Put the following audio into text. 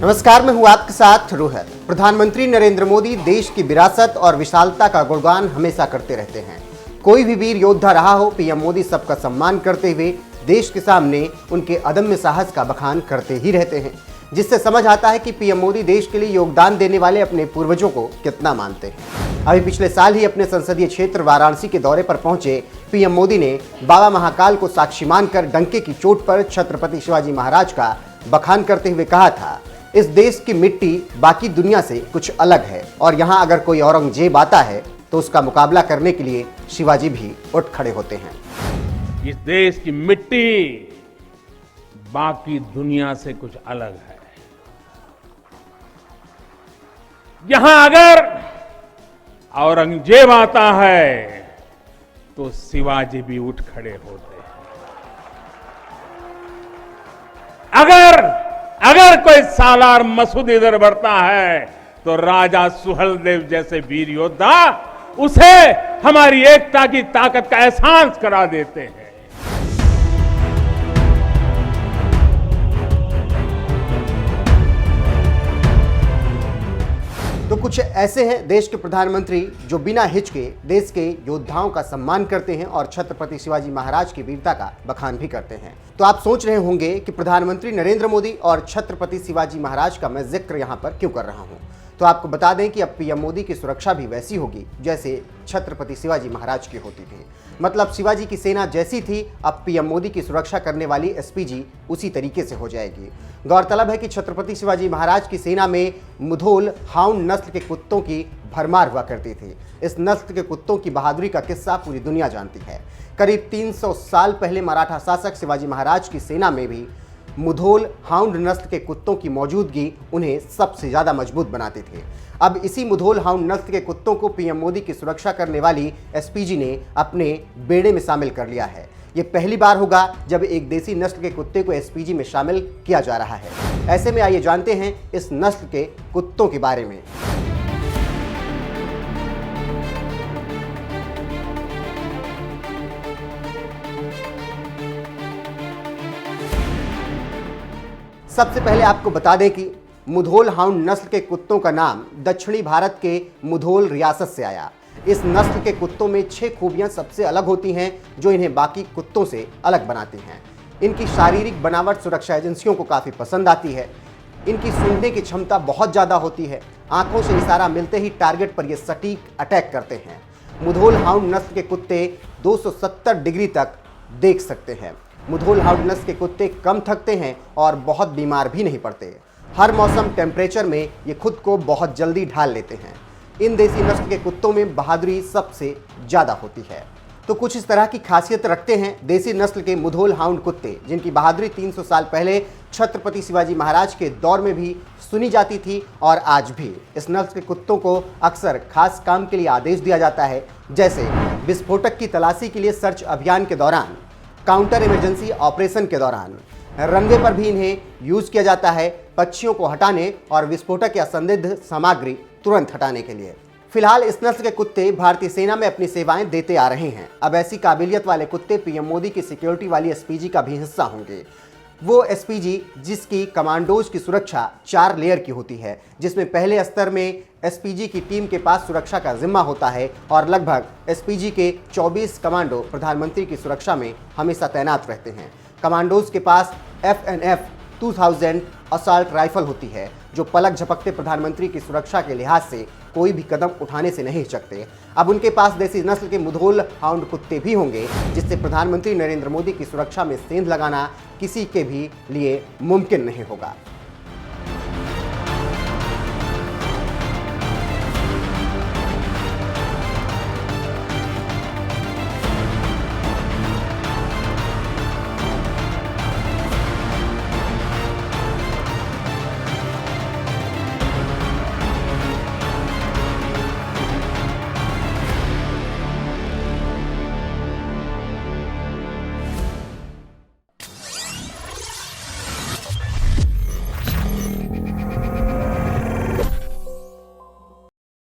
नमस्कार, मैं हूं आपके साथ रोहित। प्रधानमंत्री नरेंद्र मोदी देश की विरासत और विशालता का गुणगान हमेशा करते रहते हैं। कोई भी वीर योद्धा रहा हो, पीएम मोदी सबका सम्मान करते हुए देश के सामने उनके अदम्य साहस का बखान करते ही रहते हैं, जिससे समझ आता है कि पीएम मोदी देश के लिए योगदान देने वाले अपने पूर्वजों को कितना मानते हैं। अभी पिछले साल ही अपने संसदीय क्षेत्र वाराणसी के दौरे पर पहुंचे पीएम मोदी ने बाबा महाकाल को साक्षी मानकर डंके की चोट पर छत्रपति शिवाजी महाराज का बखान करते हुए कहा था, इस देश की मिट्टी बाकी दुनिया से कुछ अलग है और यहाँ अगर कोई औरंगजेब आता है तो उसका मुकाबला करने के लिए शिवाजी भी उठ खड़े होते हैं। इस देश की मिट्टी बाकी दुनिया से कुछ अलग है। यहां अगर औरंगजेब आता है तो शिवाजी भी उठ खड़े होते हैं। अगर कोई सालार मसूद इधर बढ़ता है तो राजा सुहेलदेव जैसे वीर योद्धा उसे हमारी एकता की ताकत का एहसास करा देते हैं। तो कुछ ऐसे हैं देश के प्रधानमंत्री जो बिना हिचके देश के योद्धाओं का सम्मान करते हैं और छत्रपति शिवाजी महाराज की वीरता का बखान भी करते हैं। तो आप सोच रहे होंगे कि प्रधानमंत्री नरेंद्र मोदी और छत्रपति शिवाजी महाराज का मैं जिक्र यहाँ पर क्यों कर रहा हूँ। तो आपको बता दें कि अब पीएम मोदी की सुरक्षा भी वैसी होगी जैसे छत्रपति शिवाजी महाराज की होती थी। मतलब शिवाजी की सेना जैसी थी, अब पीएम मोदी की सुरक्षा करने वाली एसपीजी उसी तरीके से हो जाएगी। गौरतलब है कि छत्रपति शिवाजी महाराज की सेना में मुधोल हाउंड नस्ल के कुत्तों की भरमार हुआ करती थी। इस नस्ल के कुत्तों की बहादुरी का किस्सा पूरी दुनिया जानती है। करीब 300 साल पहले मराठा शासक शिवाजी महाराज की सेना में भी मुधोल हाउंड नस्ल के कुत्तों की मौजूदगी उन्हें सबसे ज्यादा मजबूत बनाती थी। अब इसी मुधोल हाउंड नस्ल के कुत्तों को पीएम मोदी की सुरक्षा करने वाली एसपीजी ने अपने बेड़े में शामिल कर लिया है। ये पहली बार होगा जब एक देसी नस्ल के कुत्ते को एसपीजी में शामिल किया जा रहा है। ऐसे में आइए जानते हैं इस नस्ल के कुत्तों के बारे में। सबसे पहले आपको बता दें कि मुधोल हाउंड नस्ल के कुत्तों का नाम दक्षिणी भारत के मुधोल रियासत से आया। इस नस्ल के कुत्तों में 6 खूबियां सबसे अलग होती हैं जो इन्हें बाकी कुत्तों से अलग बनाती हैं। इनकी शारीरिक बनावट सुरक्षा एजेंसियों को काफ़ी पसंद आती है। इनकी सूंघने की क्षमता बहुत ज़्यादा होती है। आंखों से इशारा मिलते ही टारगेट पर ये सटीक अटैक करते हैं। मुधोल हाउंड नस्ल के कुत्ते 270 डिग्री तक देख सकते हैं। मुधोल हाउंड नस्ल के कुत्ते कम थकते हैं और बहुत बीमार भी नहीं पड़ते। हर मौसम टेम्परेचर में ये खुद को बहुत जल्दी ढाल लेते हैं। इन देसी नस्ल के कुत्तों में बहादुरी सबसे ज़्यादा होती है। तो कुछ इस तरह की खासियत रखते हैं देसी नस्ल के मुधोल हाउंड कुत्ते, जिनकी बहादुरी 300 साल पहले छत्रपति शिवाजी महाराज के दौर में भी सुनी जाती थी और आज भी। इस नस्ल के कुत्तों को अक्सर खास काम के लिए आदेश दिया जाता है, जैसे विस्फोटक की तलाशी के लिए सर्च अभियान के दौरान, काउंटर इमरजेंसी ऑपरेशन के दौरान। रनवे पर भी इन्हें यूज किया जाता है पक्षियों को हटाने और विस्फोटक या संदिग्ध सामग्री तुरंत हटाने के लिए। फिलहाल इस नस्ल के कुत्ते भारतीय सेना में अपनी सेवाएं देते आ रहे हैं। अब ऐसी काबिलियत वाले कुत्ते पीएम मोदी की सिक्योरिटी वाली एसपीजी का भी हिस्सा होंगे। वो एसपीजी जिसकी कमांडोज की सुरक्षा 4 लेयर की होती है, जिसमें पहले स्तर में एसपीजी की टीम के पास सुरक्षा का जिम्मा होता है और लगभग एसपीजी के 24 कमांडो प्रधानमंत्री की सुरक्षा में हमेशा तैनात रहते हैं। कमांडोज के पास FNF 2000 असॉल्ट राइफल होती है, जो पलक झपकते प्रधानमंत्री की सुरक्षा के लिहाज से कोई भी कदम उठाने से नहीं हिचकते। अब उनके पास देसी नस्ल के मुधोल हाउंड कुत्ते भी होंगे, जिससे प्रधानमंत्री नरेंद्र मोदी की सुरक्षा में सेंध लगाना किसी के भी लिए मुमकिन नहीं होगा।